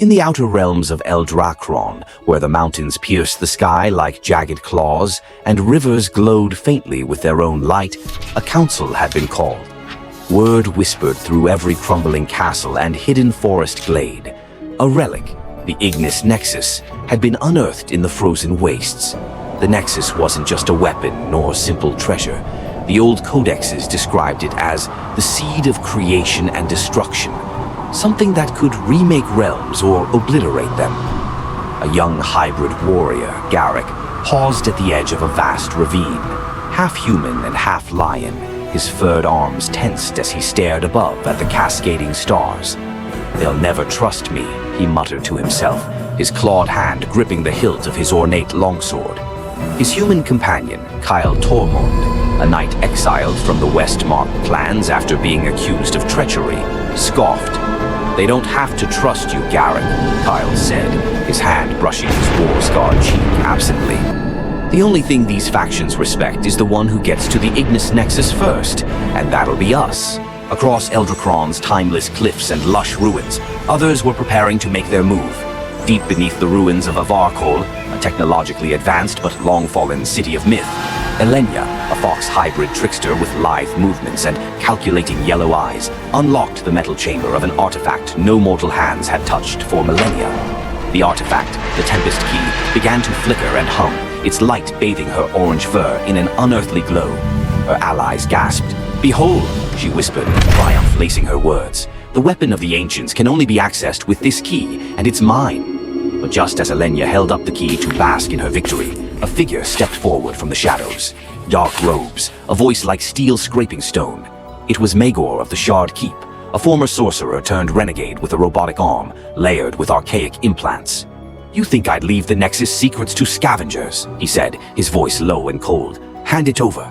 In the outer realms of Eldrachron, where the mountains pierced the sky like jagged claws and rivers glowed faintly with their own light, a council had been called. Word whispered through every crumbling castle and hidden forest glade. A relic, the Ignis Nexus, had been unearthed in the frozen wastes. The Nexus wasn't just a weapon nor simple treasure. The old codexes described it as the seed of creation and destruction, something that could remake realms or obliterate them. A young hybrid warrior, Garrick, paused at the edge of a vast ravine, half human and half lion, his furred arms tensed as he stared above at the cascading stars. "They'll never trust me," he muttered to himself, his clawed hand gripping the hilt of his ornate longsword. His human companion, Kael, a knight exiled from the Westmark clans after being accused of treachery, scoffed. "They don't have to trust you, Garrick," Kael said, his hand brushing his war-scarred cheek absently. "The only thing these factions respect is the one who gets to the Ignis Nexus first, and that'll be us." Across Eldrachron's timeless cliffs and lush ruins, others were preparing to make their move. Deep beneath the ruins of Avarkol, a technologically advanced but long-fallen city of myth, Elenya, a fox hybrid trickster with lithe movements and calculating yellow eyes, unlocked the metal chamber of an artifact no mortal hands had touched for millennia. The artifact, the Tempest Key, began to flicker and hum, its light bathing her orange fur in an unearthly glow. Her allies gasped. "Behold," she whispered, triumph lacing her words. "The weapon of the ancients can only be accessed with this key, and it's mine." But just as Elenya held up the key to bask in her victory, a figure stepped forward from the shadows. Dark robes, a voice like steel scraping stone. It was Magor of the Shard Keep, a former sorcerer turned renegade with a robotic arm, layered with archaic implants. "You think I'd leave the Nexus secrets to scavengers," he said, his voice low and cold. "Hand it over."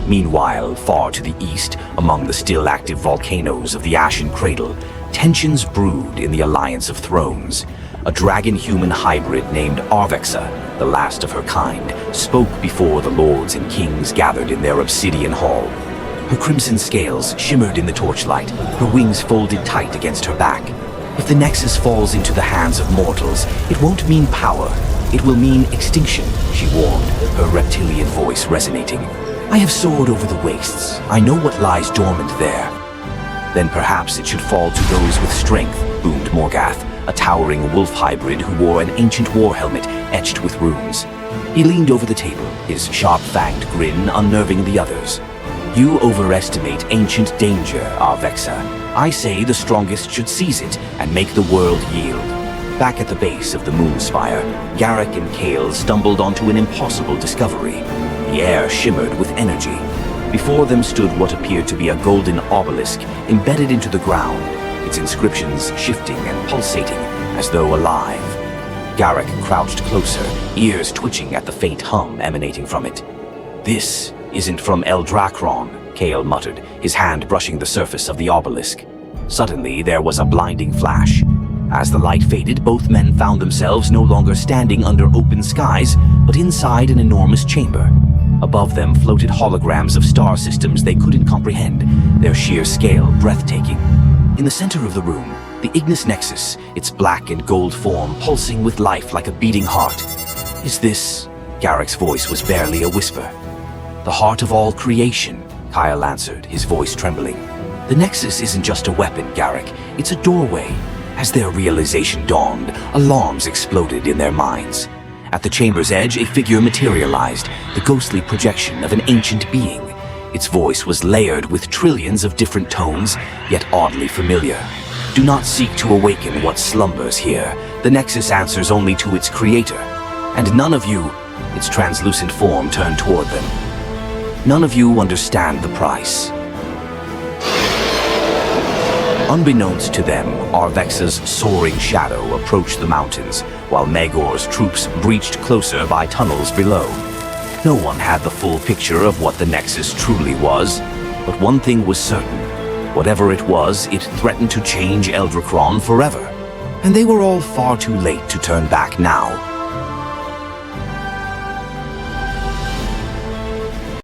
Meanwhile, far to the east, among the still-active volcanoes of the Ashen Cradle, tensions brewed in the Alliance of Thrones. A dragon-human hybrid named Arvexa, the last of her kind, spoke before the lords and kings gathered in their obsidian hall. Her crimson scales shimmered in the torchlight, her wings folded tight against her back. "If the Nexus falls into the hands of mortals, it won't mean power. It will mean extinction," she warned, her reptilian voice resonating. "I have soared over the wastes. I know what lies dormant there." "Then perhaps it should fall to those with strength," boomed Morgath, a towering wolf hybrid who wore an ancient war helmet etched with runes. He leaned over the table, his sharp-fanged grin unnerving the others. "You overestimate ancient danger, Arvexa. I say the strongest should seize it and make the world yield." Back at the base of the Moonspire, Garrick and Kael stumbled onto an impossible discovery. The air shimmered with energy. Before them stood what appeared to be a golden obelisk embedded into the ground, its inscriptions shifting and pulsating as though alive. Garrick crouched closer, ears twitching at the faint hum emanating from it. "This isn't from Eldrachron," Kael muttered, his hand brushing the surface of the obelisk. Suddenly, there was a blinding flash. As the light faded, both men found themselves no longer standing under open skies, but inside an enormous chamber. Above them floated holograms of star systems they couldn't comprehend, their sheer scale breathtaking. In the center of the room, the Ignis Nexus, its black and gold form pulsing with life like a beating heart. "Is this?" Garrick's voice was barely a whisper. "The heart of all creation," Kael answered, his voice trembling. "The Nexus isn't just a weapon, Garrick. It's a doorway." As their realization dawned, alarms exploded in their minds. At the chamber's edge, a figure materialized, the ghostly projection of an ancient being. Its voice was layered with trillions of different tones, yet oddly familiar. "Do not seek to awaken what slumbers here. The Nexus answers only to its creator. And none of you," its translucent form turned toward them, "none of you understand the price." Unbeknownst to them, Arvexa's soaring shadow approached the mountains, while Magor's troops breached closer by tunnels below. No one had the full picture of what the Nexus truly was, but one thing was certain. Whatever it was, it threatened to change Eldrachron forever. And they were all far too late to turn back now.